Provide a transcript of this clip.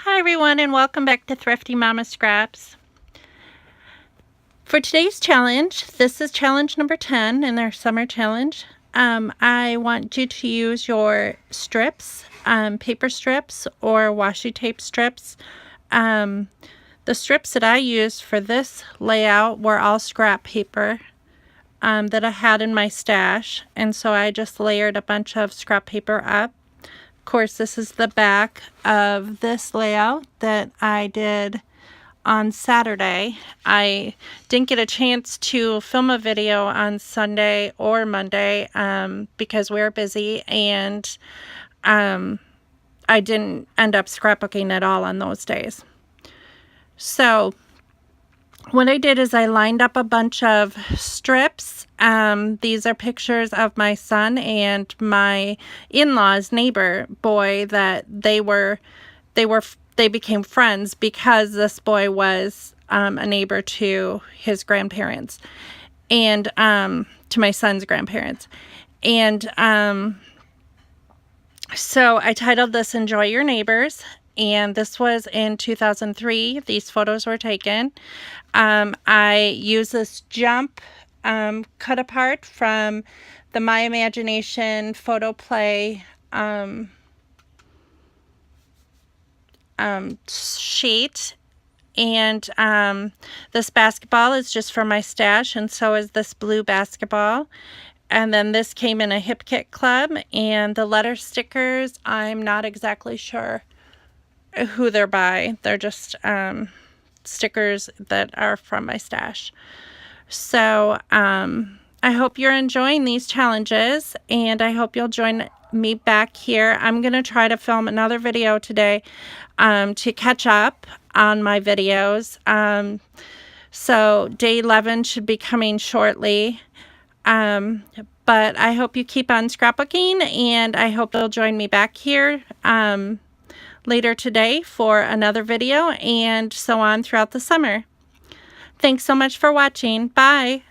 Hi everyone, and welcome back to Thrifty Mama Scraps. For today's challenge, this is challenge number 10 in our summer challenge. I want you to use your strips, paper strips or washi tape strips. The strips that I used for this layout were all scrap paper that I had in my stash, and so I just layered a bunch of scrap paper up. Of course, this is the back of this layout that I did on Saturday. I didn't get a chance to film a video on Sunday or Monday because we were busy, and I didn't end up scrapbooking at all on those days. So what I did is I lined up a bunch of strips. These are pictures of my son and my in-laws' neighbor boy that they became friends because this boy was a neighbor to his grandparents and to my son's grandparents. And so I titled this Enjoy Your Neighbors, and this was in 2003. These photos were taken. I used this jump cut apart from the My Imagination Photo Play sheet, and this basketball is just for my stash, and so is this blue basketball. And then this came in a Hip Kit Club, and the letter stickers, I'm not exactly sure who they're by. They're just stickers that are from my stash. So I hope you're enjoying these challenges, and I hope you'll join me back here. I'm going to try to film another video today to catch up on my videos. So day 11 should be coming shortly. But I hope you keep on scrapbooking, and I hope you'll join me back here later today for another video, and so on throughout the summer. Thanks so much for watching. Bye.